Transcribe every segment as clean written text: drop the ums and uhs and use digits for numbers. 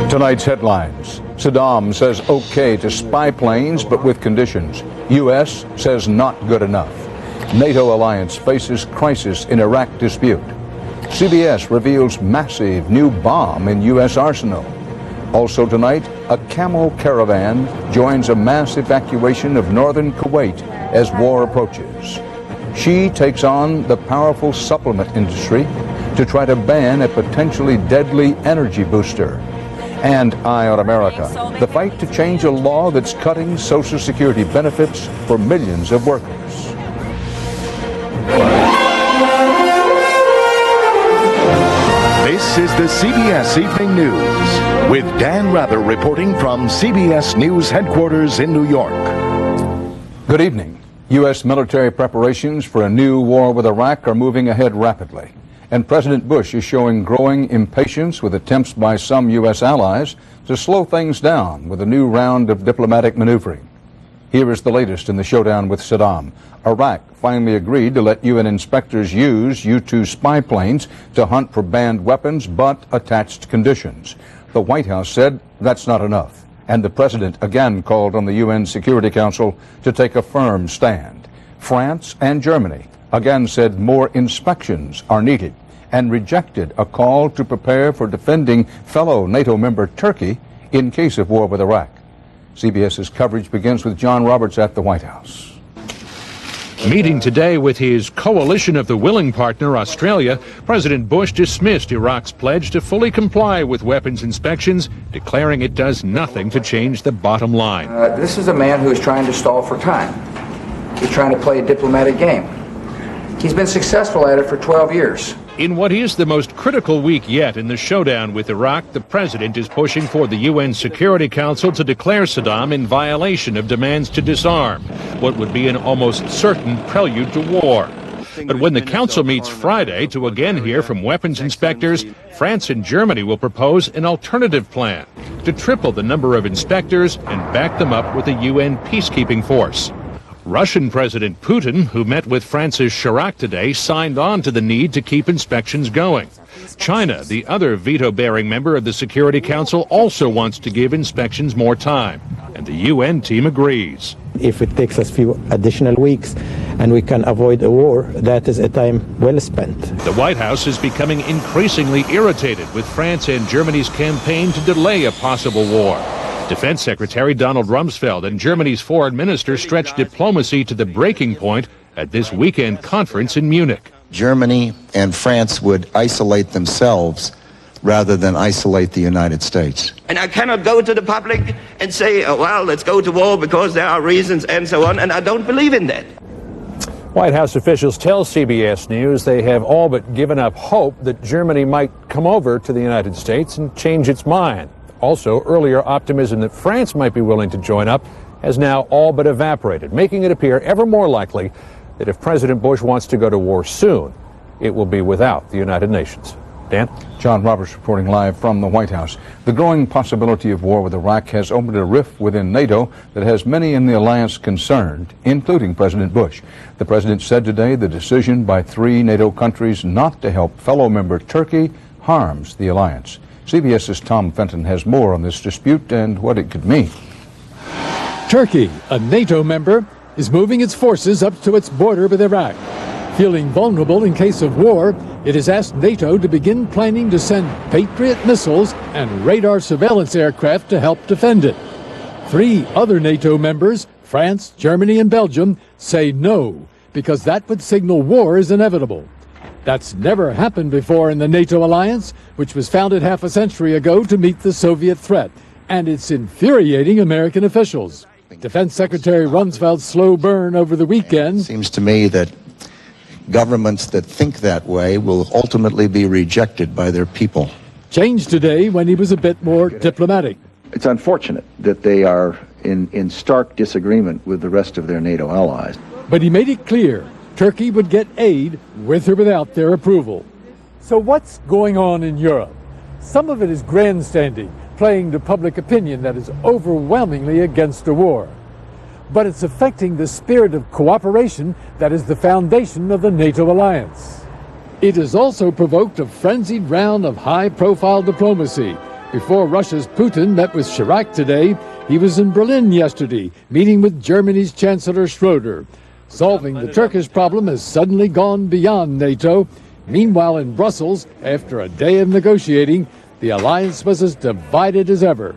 Tonight's headlines. Saddam says okay to spy planes, but with conditions. U.S. says not good enough. NATO alliance faces crisis in Iraq dispute. CBS reveals massive new bomb in U.S. arsenal. Also tonight, a camel caravan joins a mass evacuation of northern Kuwait as war approaches. She takes on the powerful supplement industry to try to ban a potentially deadly energy booster. And Eye on America, the fight to change a law that's cutting Social Security benefits for millions of workers. This is the CBS Evening News with Dan Rather reporting from CBS News headquarters in New York. Good evening. U.S. military preparations for a new war with Iraq are moving ahead rapidly. And President Bush is showing growing impatience with attempts by some U.S. allies to slow things down with a new round of diplomatic maneuvering. Here is the latest in the showdown with Saddam. Iraq finally agreed to let UN inspectors use U-2 spy planes to hunt for banned weapons, but attached conditions. The White House said that's not enough. And the president again called on the UN Security Council to take a firm stand. France and Germany again said more inspections are needed and rejected a call to prepare for defending fellow NATO member Turkey in case of war with Iraq. CBS's coverage begins with John Roberts at the White House. Meeting today with his coalition of the willing partner, Australia, President Bush dismissed Iraq's pledge to fully comply with weapons inspections, declaring it does nothing to change the bottom line. This is a man who is trying to stall for time. He's trying to play a diplomatic game. He's been successful at it for 12 years. In what is the most critical week yet in the showdown with Iraq, the president is pushing for the UN Security Council to declare Saddam in violation of demands to disarm, what would be an almost certain prelude to war. But when the council meets Friday to again hear from weapons inspectors, France and Germany will propose an alternative plan to triple the number of inspectors and back them up with a UN peacekeeping force. Russian President Putin, who met with France's Chirac today, signed on to the need to keep inspections going. China, the other veto-bearing member of the Security Council, also wants to give inspections more time, and the UN team agrees. If it takes us a few additional weeks and we can avoid a war, that is a time well spent. The White House is becoming increasingly irritated with France and Germany's campaign to delay a possible war. Defense Secretary Donald Rumsfeld and Germany's foreign minister stretched diplomacy to the breaking point at this weekend conference in Munich. Germany and France would isolate themselves rather than isolate the United States. And I cannot go to the public and say, oh, well, let's go to war because there are reasons and so on, and I don't believe in that. White House officials tell CBS News they have all but given up hope that Germany might come over to the United States and change its mind. Also, earlier optimism that France might be willing to join up has now all but evaporated, making it appear ever more likely that if President Bush wants to go to war soon, it will be without the United Nations. Dan? John Roberts reporting live from the White House. The growing possibility of war with Iraq has opened a rift within NATO that has many in the alliance concerned, including President Bush. The president said today the decision by 3 NATO countries not to help fellow member Turkey harms the alliance. CBS's Tom Fenton has more on this dispute and what it could mean. Turkey, a NATO member, is moving its forces up to its border with Iraq. Feeling vulnerable in case of war, it has asked NATO to begin planning to send Patriot missiles and radar surveillance aircraft to help defend it. 3 other NATO members, France, Germany, and Belgium, say no, because that would signal war is inevitable. That's never happened before in the NATO alliance, which was founded half a century ago to meet the Soviet threat, and it's infuriating American officials. Defense Secretary Rumsfeld's slow burn over the weekend. It seems to me that governments that think that way will ultimately be rejected by their people. Changed today when he was a bit more diplomatic. It's unfortunate that they are in stark disagreement with the rest of their NATO allies. But he made it clear Turkey would get aid with or without their approval. So what's going on in Europe? Some of it is grandstanding, playing to public opinion that is overwhelmingly against a war. But it's affecting the spirit of cooperation that is the foundation of the NATO alliance. It has also provoked a frenzied round of high-profile diplomacy, Before Russia's Putin met with Chirac today, he was in Berlin yesterday, meeting with Germany's Chancellor Schröder. Solving the Turkish problem has suddenly gone beyond NATO. Meanwhile, in Brussels, after a day of negotiating, the alliance was as divided as ever.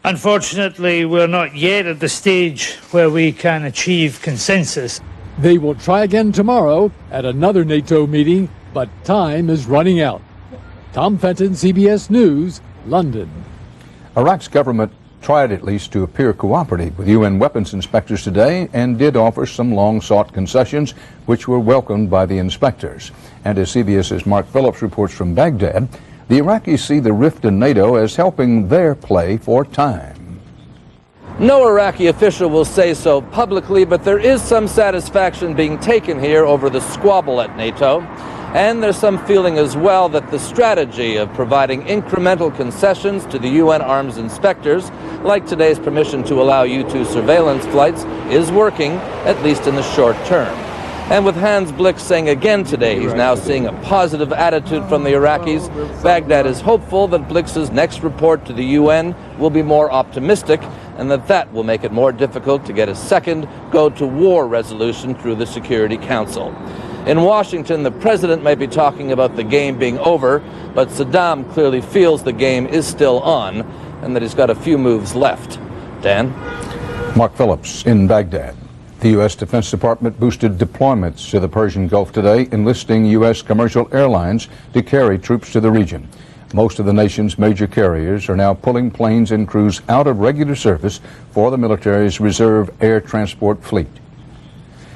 Unfortunately, we're not yet at the stage where we can achieve consensus. They will try again tomorrow at another NATO meeting, but time is running out. Tom Fenton, CBS News, London. Iraq's government tried at least to appear cooperative with UN weapons inspectors today and did offer some long-sought concessions, which were welcomed by the inspectors. And as CBS's Mark Phillips reports from Baghdad, the Iraqis see the rift in NATO as helping their play for time. No Iraqi official will say so publicly, but there is some satisfaction being taken here over the squabble at NATO. And there's some feeling as well that the strategy of providing incremental concessions to the UN arms inspectors, like today's permission to allow U-2 surveillance flights, is working, at least in the short term. And with Hans Blick saying again today he's now seeing a positive attitude from the Iraqis, Baghdad is hopeful that Blick's next report to the UN will be more optimistic and that will make it more difficult to get a second go-to-war resolution through the Security Council. In Washington, the president may be talking about the game being over, but Saddam clearly feels the game is still on and that he's got a few moves left. Dan? Mark Phillips in Baghdad. The U.S. Defense Department boosted deployments to the Persian Gulf today, enlisting U.S. commercial airlines to carry troops to the region. Most of the nation's major carriers are now pulling planes and crews out of regular service for the military's reserve air transport fleet.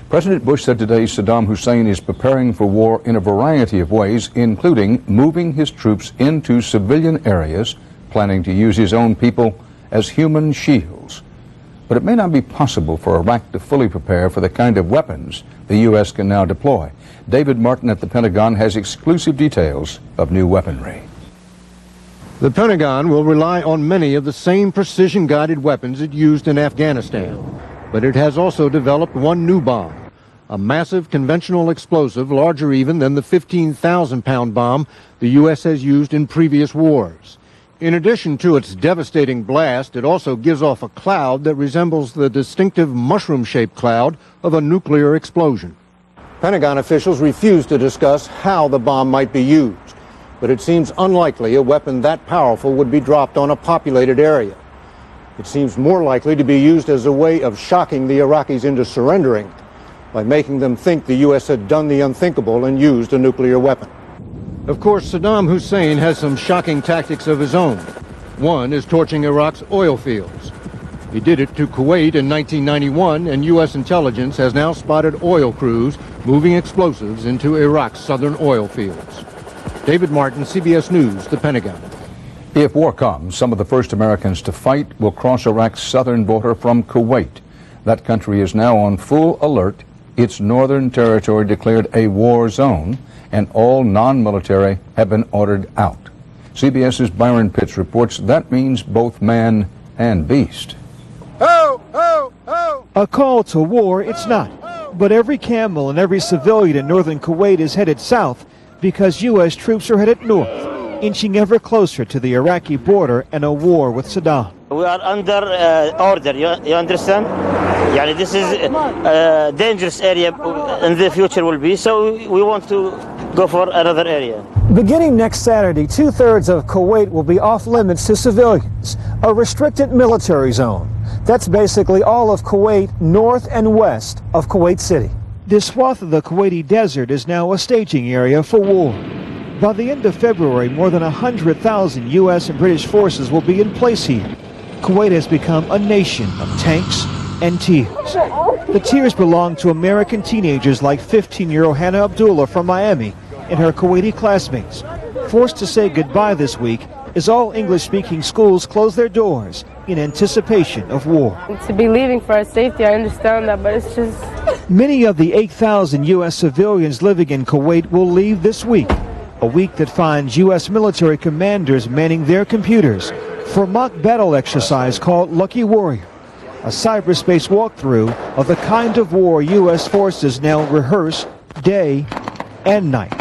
President Bush said today Saddam Hussein is preparing for war in a variety of ways, including moving his troops into civilian areas, planning to use his own people as human shields. But it may not be possible for Iraq to fully prepare for the kind of weapons the U.S. can now deploy. David Martin at the Pentagon has exclusive details of new weaponry. The Pentagon will rely on many of the same precision-guided weapons it used in Afghanistan. But it has also developed one new bomb, a massive conventional explosive larger even than the 15,000-pound bomb the U.S. has used in previous wars. In addition to its devastating blast, it also gives off a cloud that resembles the distinctive mushroom-shaped cloud of a nuclear explosion. Pentagon officials refuse to discuss how the bomb might be used, but it seems unlikely a weapon that powerful would be dropped on a populated area. It seems more likely to be used as a way of shocking the Iraqis into surrendering by making them think the U.S. had done the unthinkable and used a nuclear weapon. Of course, Saddam Hussein has some shocking tactics of his own. One is torching Iraq's oil fields. He did it to Kuwait in 1991, and U.S. intelligence has now spotted oil crews moving explosives into Iraq's southern oil fields. David Martin, CBS News, the Pentagon. If war comes, some of the first Americans to fight will cross Iraq's southern border from Kuwait. That country is now on full alert. Its northern territory declared a war zone, and all non-military have been ordered out. CBS's Byron Pitts reports that means both man and beast. Ho, ho, ho. A call to war, it's not. But every camel and every civilian in northern Kuwait is headed south because U.S. troops are headed north, inching ever closer to the Iraqi border and a war with Saddam. We are under order, you understand? Yeah, this is a dangerous area in the future will be, so we want to go for another area. Beginning next Saturday, 2/3 of Kuwait will be off limits to civilians, a restricted military zone. That's basically all of Kuwait north and west of Kuwait City. This swath of the Kuwaiti desert is now a staging area for war. By the end of February, more than 100,000 U.S. and British forces will be in place here. Kuwait has become a nation of tanks and tears. The tears belong to American teenagers like 15-year-old Hannah Abdullah from Miami and her Kuwaiti classmates, forced to say goodbye this week as all English-speaking schools close their doors in anticipation of war. To be leaving for our safety, I understand that, but it's just... Many of the 8,000 U.S. civilians living in Kuwait will leave this week, a week that finds U.S. military commanders manning their computers for a mock battle exercise called Lucky Warrior, a cyberspace walkthrough of the kind of war U.S. forces now rehearse day and night.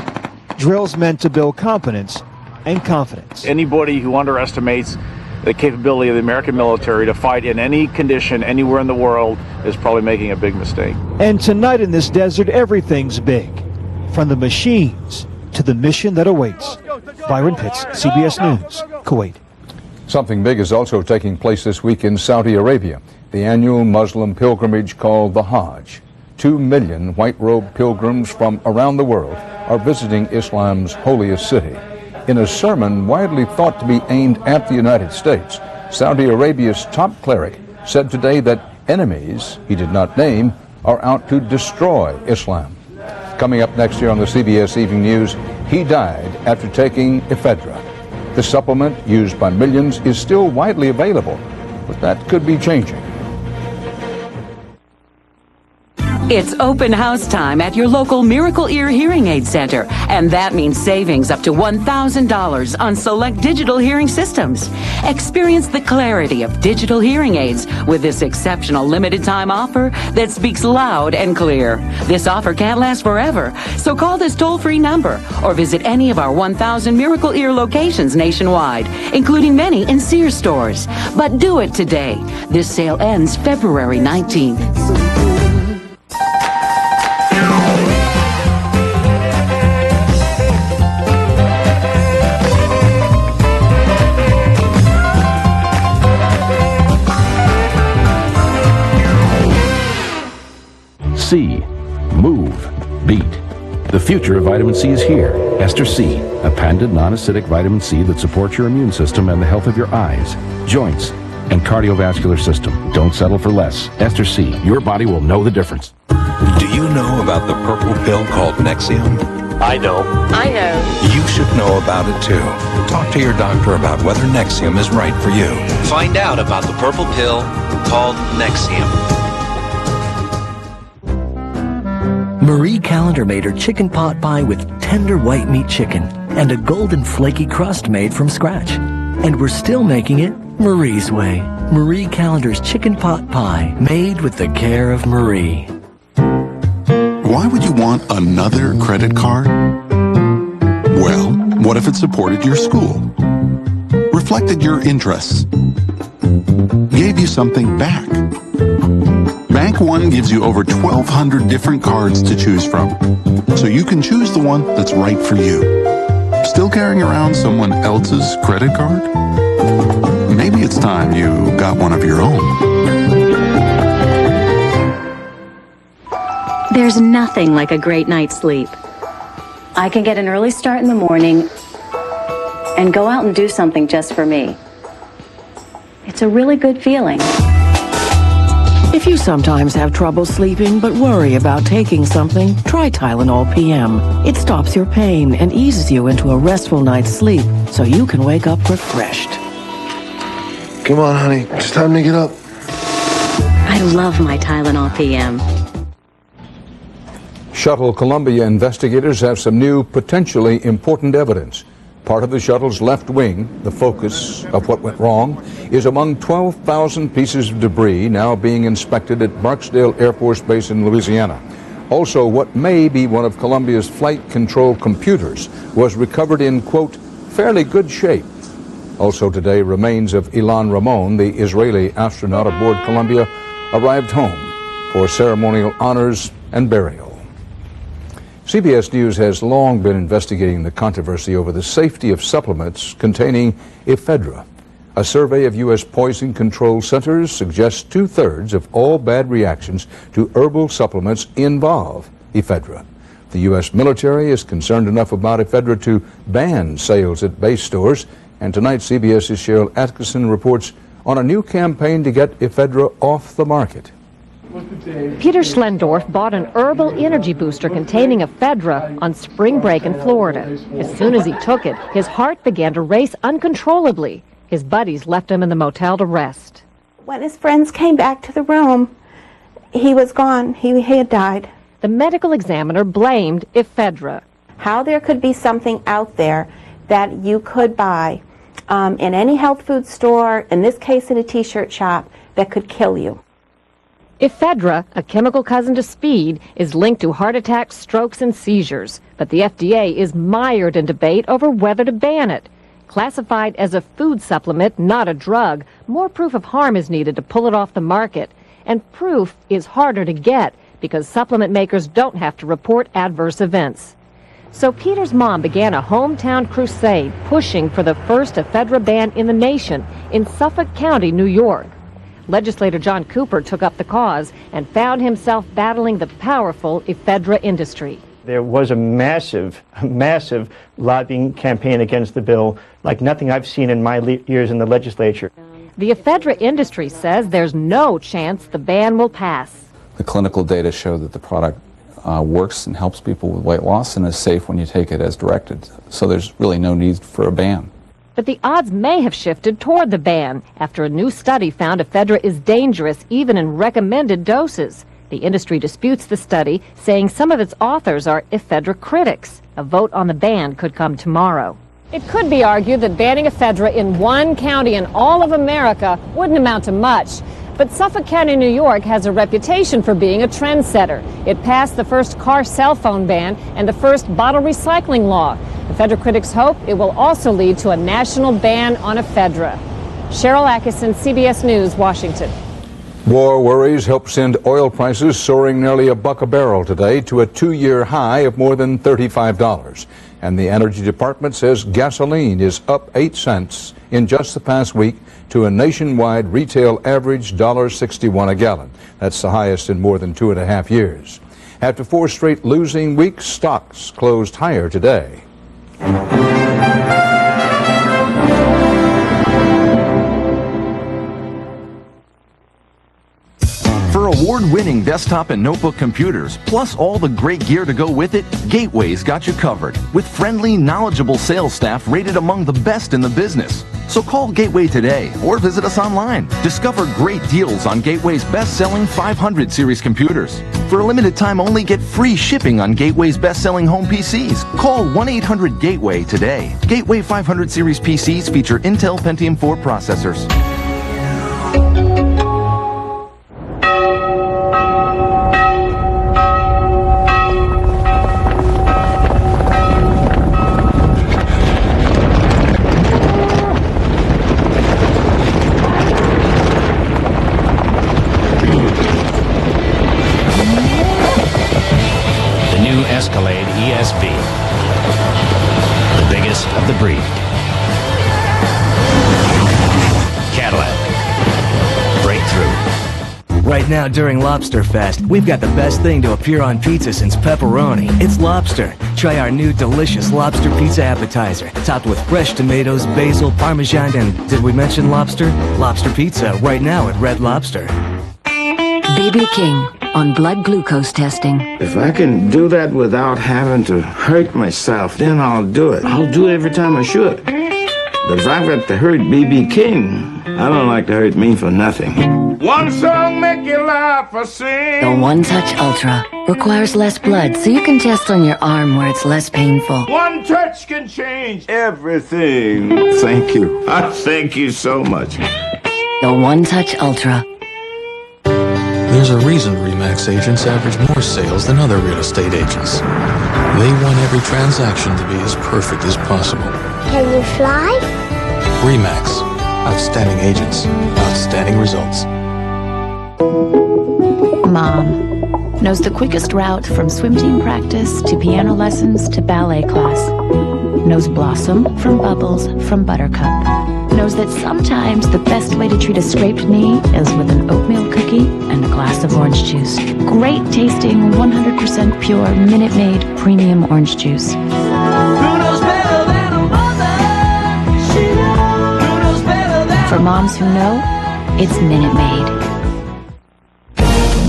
Drills meant to build competence and confidence. Anybody who underestimates the capability of the American military to fight in any condition anywhere in the world is probably making a big mistake. And tonight in this desert, everything's big, from the machines to the mission that awaits. Byron Pitts, CBS News, Kuwait. Something big is also taking place this week in Saudi Arabia, the annual Muslim pilgrimage called the Hajj. 2 million white-robed pilgrims from around the world are visiting Islam's holiest city. In a sermon widely thought to be aimed at the United States, Saudi Arabia's top cleric said today that enemies he did not name are out to destroy Islam. Coming up next year on the CBS Evening News, he died after taking ephedra. The supplement used by millions is still widely available, but that could be changing. It's open house time at your local Miracle Ear Hearing Aid Center, and that means savings up to $1,000 on select digital hearing systems. Experience the clarity of digital hearing aids with this exceptional limited time offer that speaks loud and clear. This offer can't last forever, so call this toll-free number or visit any of our 1,000 Miracle Ear locations nationwide, including many in Sears stores. But do it today. This sale ends February 19th. C. Move. Beat. The future of vitamin C is here. Ester C, a patented non-acidic vitamin C that supports your immune system and the health of your eyes, joints, and cardiovascular system. Don't settle for less. Ester C, your body will know the difference. Do you know about the purple pill called Nexium? I know. I know. You should know about it too. Talk to your doctor about whether Nexium is right for you. Find out about the purple pill called Nexium. Marie Callender made her chicken pot pie with tender white meat chicken and a golden flaky crust made from scratch. And we're still making it Marie's way. Marie Callender's chicken pot pie, made with the care of Marie. Why would you want another credit card? Well, what if it supported your school, reflected your interests, gave you something back? Bank One gives you over 1,200 different cards to choose from, so you can choose the one that's right for you. Still carrying around someone else's credit card? Maybe it's time you got one of your own. There's nothing like a great night's sleep. I can get an early start in the morning and go out and do something just for me. It's a really good feeling. If you sometimes have trouble sleeping but worry about taking something, try Tylenol PM. It stops your pain and eases you into a restful night's sleep so you can wake up refreshed. Come on, honey. It's time to get up. I love my Tylenol PM. Shuttle Columbia investigators have some new, potentially important evidence. Part of the shuttle's left wing, the focus of what went wrong, is among 12,000 pieces of debris now being inspected at Barksdale Air Force Base in Louisiana. Also, what may be one of Columbia's flight control computers was recovered in, quote, fairly good shape. Also today, remains of Ilan Ramon, the Israeli astronaut aboard Columbia, arrived home for ceremonial honors and burial. CBS News has long been investigating the controversy over the safety of supplements containing ephedra. A survey of U.S. poison control centers suggests 2/3 of all bad reactions to herbal supplements involve ephedra. The U.S. military is concerned enough about ephedra to ban sales at base stores, and tonight CBS's Cheryl Atkinson reports on a new campaign to get ephedra off the market. Peter Schlendorf bought an herbal energy booster containing ephedra on spring break in Florida. As soon as he took it, his heart began to race uncontrollably. His buddies left him in the motel to rest. When his friends came back to the room, he was gone. He had died. The medical examiner blamed ephedra. How there could be something out there that you could buy in any health food store, in this case in a t-shirt shop, that could kill you. Ephedra, a chemical cousin to speed, is linked to heart attacks, strokes, and seizures. But the FDA is mired in debate over whether to ban it. Classified as a food supplement, not a drug, more proof of harm is needed to pull it off the market. And proof is harder to get because supplement makers don't have to report adverse events. So Peter's mom began a hometown crusade pushing for the first ephedra ban in the nation in Suffolk County, New York. Legislator John Cooper took up the cause and found himself battling the powerful ephedra industry. There was a massive lobbying campaign against the bill like nothing I've seen in my years in the legislature. The ephedra industry says there's no chance the ban will pass. The clinical data show that the product works and helps people with weight loss and is safe when you take it as directed. So there's really no need for a ban. But the odds may have shifted toward the ban after a new study found ephedra is dangerous even in recommended doses. The industry disputes the study, saying some of its authors are ephedra critics. A vote on the ban could come tomorrow. It could be argued that banning ephedra in one county in all of America wouldn't amount to much. But Suffolk County, New York has a reputation for being a trendsetter. It passed the first car cell phone ban and the first bottle recycling law. Ephedra critics hope it will also lead to a national ban on ephedra. Cheryl Atkinson, CBS News, Washington. War worries help send oil prices soaring nearly $1 a barrel today to a 2-year high of more than $35. And the Energy Department says gasoline is up 8 cents in just the past week to a nationwide retail average $1.61 a gallon. That's the highest in more than 2.5 years. After 4 straight losing weeks, stocks closed higher today. For award-winning desktop and notebook computers, plus all the great gear to go with it, Gateway's got you covered. With friendly, knowledgeable sales staff rated among the best in the business. So call Gateway today or visit us online. Discover great deals on Gateway's best-selling 500 series computers. For a limited time only, get free shipping on Gateway's best-selling home PCs. Call 1-800-GATEWAY today. Gateway 500 series PCs feature Intel Pentium 4 processors. Escalade ESV, the biggest of the breed. Cadillac, breakthrough. Right now during Lobster Fest, we've got the best thing to appear on pizza since pepperoni. It's lobster. Try our new delicious lobster pizza appetizer, topped with fresh tomatoes, basil, parmesan, and did we mention lobster? Lobster pizza right now at Red Lobster. BB King on blood glucose testing. If I can do that without having to hurt myself, then I'll do it. I'll do it every time I should. But if I've got to hurt BB King, I don't like to hurt me for nothing. One song make you laugh or sing. The One Touch Ultra requires less blood, so you can test on your arm where it's less painful. One touch can change everything. Thank you. I thank you so much. The One Touch Ultra. There's a reason RE/MAX agents average more sales than other real estate agents. They want every transaction to be as perfect as possible. Can you fly? RE/MAX. Outstanding agents. Outstanding results. Mom knows the quickest route from swim team practice to piano lessons to ballet class. Knows Blossom from Bubbles from Buttercup. Knows that sometimes the best way to treat a scraped knee is with an oatmeal cookie and a glass of orange juice. Great tasting, 100% pure, Minute Maid premium orange juice. Who knows better than a mother? Who knows better than For moms who know, it's Minute Maid.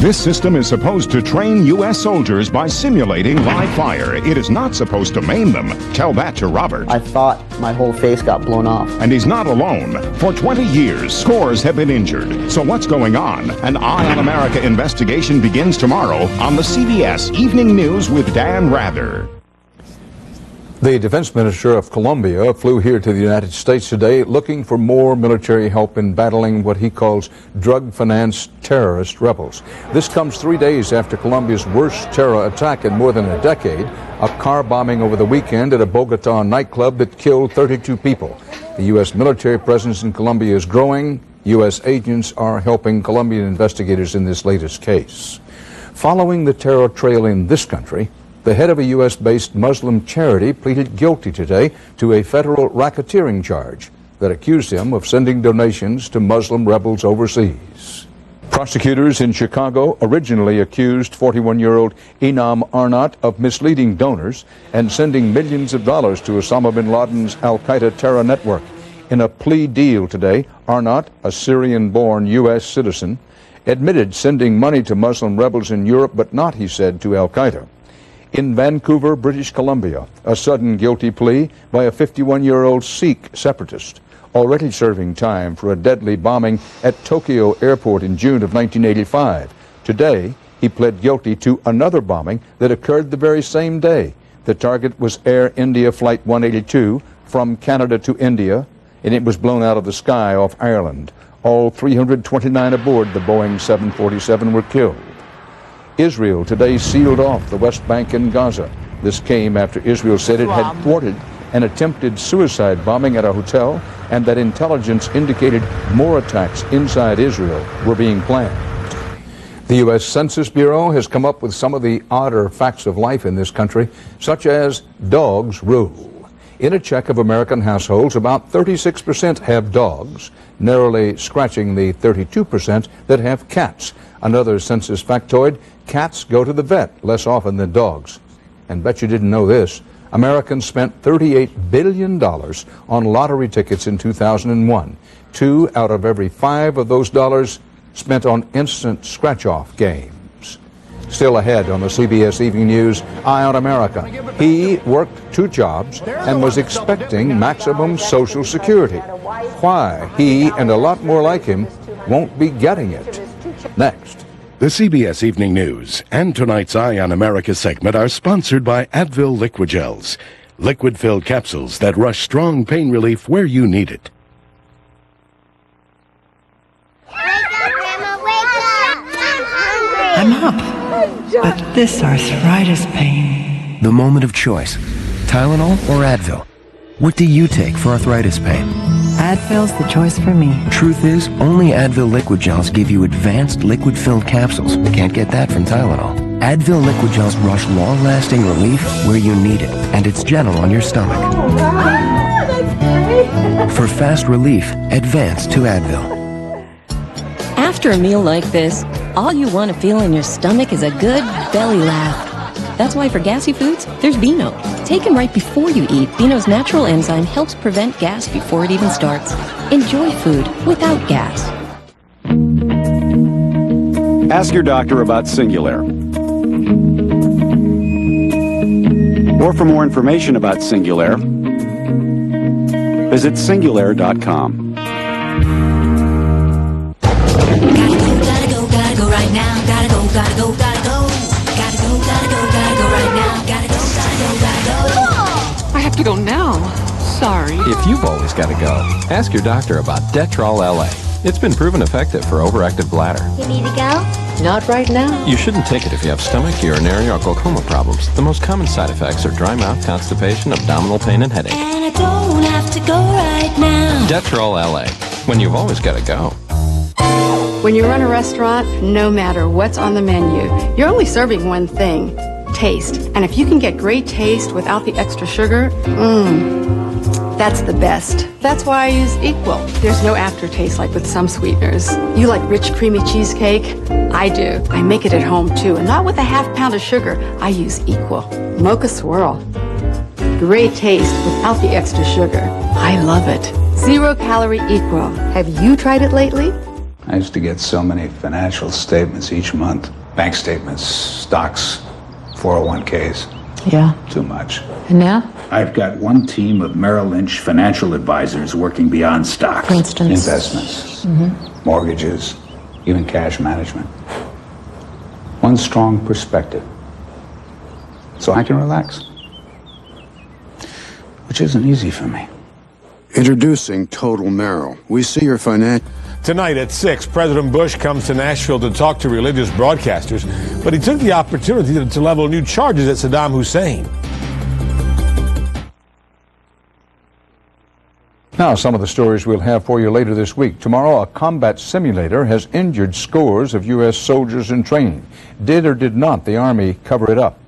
This system is supposed to train U.S. soldiers by simulating live fire. It is not supposed to maim them. Tell that to Robert. I thought my whole face got blown off. And he's not alone. For 20 years, scores have been injured. So what's going on? An Eye on America investigation begins tomorrow on the CBS Evening News with Dan Rather. The defense minister of Colombia flew here to the United States today looking for more military help in battling what he calls drug-financed terrorist rebels. This comes 3 days after Colombia's worst terror attack in more than a decade, a car bombing over the weekend at a Bogota nightclub that killed 32 people. The U.S. military presence in Colombia is growing. U.S. agents are helping Colombian investigators in this latest case. Following the terror trail in this country, the head of a U.S.-based Muslim charity pleaded guilty today to a federal racketeering charge that accused him of sending donations to Muslim rebels overseas. Prosecutors in Chicago originally accused 41-year-old Inam Arnott of misleading donors and sending millions of dollars to Osama bin Laden's al-Qaeda terror network. In a plea deal today, Arnott, a Syrian-born U.S. citizen, admitted sending money to Muslim rebels in Europe, but not, he said, to al-Qaeda. In Vancouver, British Columbia, a sudden guilty plea by a 51-year-old Sikh separatist, already serving time for a deadly bombing at Tokyo Airport in June of 1985. Today, he pled guilty to another bombing that occurred the very same day. The target was Air India Flight 182 from Canada to India, and it was blown out of the sky off Ireland. All 329 aboard the Boeing 747 were killed. Israel today sealed off the West Bank and Gaza. This came after Israel said it had thwarted an attempted suicide bombing at a hotel and that intelligence indicated more attacks inside Israel were being planned. The U.S. Census Bureau has come up with some of the odder facts of life in this country, such as dogs rule. In a check of American households, about 36% have dogs, narrowly scratching the 32% that have cats. Another census factoid, cats go to the vet less often than dogs. And bet you didn't know this, Americans spent $38 billion on lottery tickets in 2001. 2 out of every 5 of those dollars spent on instant scratch-off games. Still ahead on the CBS Evening News, Eye on America. He worked 2 jobs and was expecting maximum Social Security. Why he and a lot more like him won't be getting it. Next. The CBS Evening News and tonight's Eye on America segment are sponsored by Advil Liquid Gels, liquid-filled capsules that rush strong pain relief where you need it. I'm up, but this arthritis pain. The moment of choice, Tylenol or Advil? What do you take for arthritis pain? Advil's the choice for me. Truth is, only Advil Liquid Gels give you advanced liquid-filled capsules. You can't get that from Tylenol. Advil Liquid Gels rush long-lasting relief where you need it, and it's gentle on your stomach. For fast relief, advance to Advil. After a meal like this, all you want to feel in your stomach is a good belly laugh. That's why for gassy foods, there's Beano. Taken right before you eat, Beano's natural enzyme helps prevent gas before it even starts. Enjoy food without gas. Ask your doctor about Singulair. Or for more information about Singulair, visit Singulair.com. Gotta go right now. Gotta go right now. I have to go now. Sorry. If you've always got to go, ask your doctor about Detrol LA. It's been proven effective for overactive bladder. You need to go? Not right now. You shouldn't take it if you have stomach, urinary, or glaucoma problems. The most common side effects are dry mouth, constipation, abdominal pain, and headache. And I don't have to go right now. Detrol LA. When you've always got to go. When you run a restaurant, no matter what's on the menu, you're only serving one thing, taste. And if you can get great taste without the extra sugar, that's the best. That's why I use Equal. There's no aftertaste like with some sweeteners. You like rich, creamy cheesecake? I do. I make it at home too, and not with a half pound of sugar. I use Equal. Mocha Swirl. Great taste without the extra sugar. I love it. 0-calorie Equal. Have you tried it lately? I used to get so many financial statements each month. Bank statements, stocks, 401ks. Yeah. Too much. And now? I've got one team of Merrill Lynch financial advisors working beyond stocks. For instance? Investments, mortgages, even cash management. One strong perspective. So I can relax. which isn't easy for me. Introducing Total Marrow. We see your financial... Tonight at 6, President Bush comes to Nashville to talk to religious broadcasters, but he took the opportunity to level new charges at Saddam Hussein. Now, some of the stories we'll have for you later this week. Tomorrow, a combat simulator has injured scores of U.S. soldiers in training. Did or did not the Army cover it up?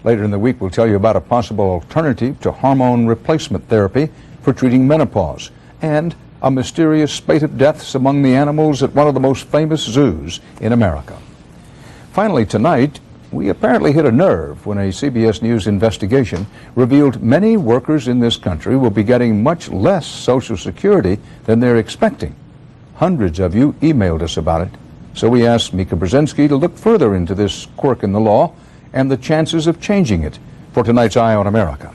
Later in the week, we'll tell you about a possible alternative to hormone replacement therapy for treating menopause, and a mysterious spate of deaths among the animals at one of the most famous zoos in America. Finally, tonight, we apparently hit a nerve when a CBS News investigation revealed many workers in this country will be getting much less Social Security than they're expecting. Hundreds of you emailed us about it, so we asked Mika Brzezinski to look further into this quirk in the law and the chances of changing it for tonight's Eye on America.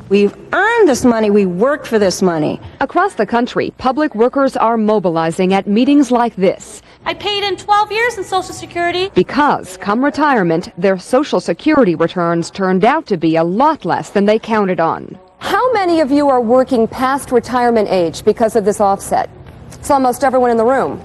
We've earned this money. We worked for this money. Across the country, public workers are mobilizing at meetings like this. I paid in 12 years in Social Security. Because, come retirement, their Social Security returns turned out to be a lot less than they counted on. How many of you are working past retirement age because of this offset? It's almost everyone in the room.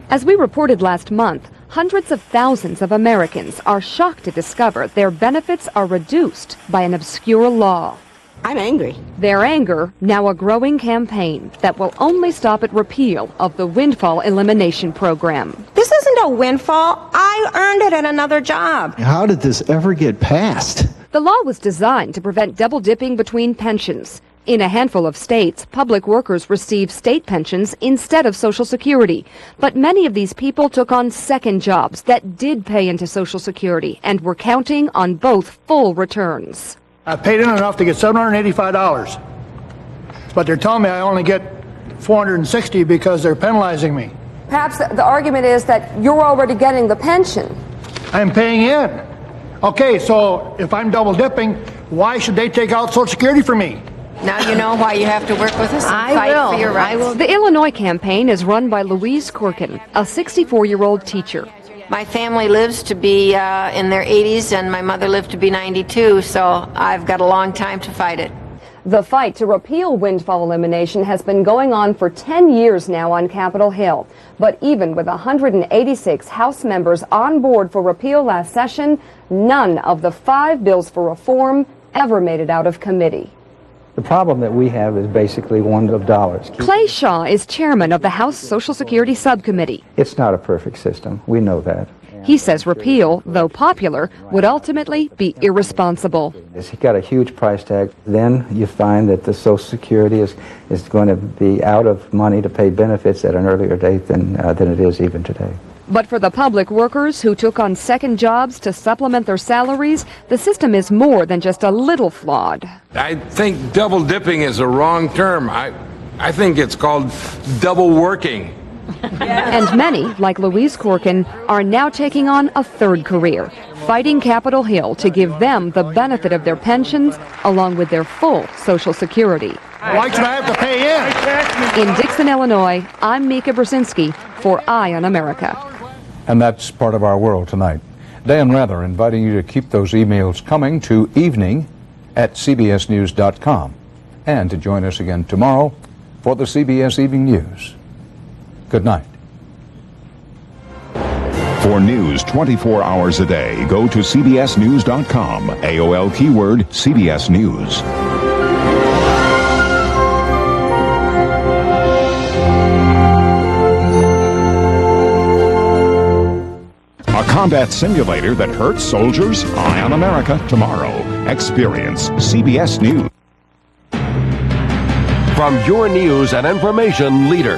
As we reported last month, hundreds of thousands of Americans are shocked to discover their benefits are reduced by an obscure law. I'm angry. Their anger, now a growing campaign that will only stop at repeal of the windfall elimination program. This isn't a windfall. I earned it at another job. How did this ever get passed? The law was designed to prevent double dipping between pensions. In a handful of states, public workers receive state pensions instead of Social Security. But many of these people took on second jobs that did pay into Social Security and were counting on both full returns. I paid in enough to get $785, but they're telling me I only get $460 because they're penalizing me. Perhaps the argument is that you're already getting the pension. I'm paying in. Okay, so if I'm double dipping, why should they take out Social Security for me? Now you know why you have to work with us and fight for your rights. The Illinois campaign is run by Louise Corkin, a 64-year-old teacher. My family lives to be in their 80s, and my mother lived to be 92, so I've got a long time to fight it. The fight to repeal windfall elimination has been going on for 10 years now on Capitol Hill. But even with 186 House members on board for repeal last session, none of the 5 bills for reform ever made it out of committee. The problem that we have is basically one of dollars. Clay Shaw is chairman of the House Social Security Subcommittee. It's not a perfect system. We know that. He says repeal, though popular, would ultimately be irresponsible. It's got a huge price tag. Then you find that the Social Security is going to be out of money to pay benefits at an earlier date than it is even today. But for the public workers who took on second jobs to supplement their salaries, the system is more than just a little flawed. I think double dipping is a wrong term. I think it's called double working. And many, like Louise Corkin, are now taking on a third career, fighting Capitol Hill to give them the benefit of their pensions along with their full Social Security. Why should I have to pay in? In Dixon, Illinois, I'm Mika Brzezinski for Eye on America. And that's part of our world tonight. Dan Rather inviting you to keep those emails coming to evening@cbsnews.com and to join us again tomorrow for the CBS Evening News. Good night. For news 24 hours a day, go to cbsnews.com. AOL keyword CBS News. A combat simulator that hurts soldiers? Eye on America tomorrow. Experience CBS News. From your news and information leader,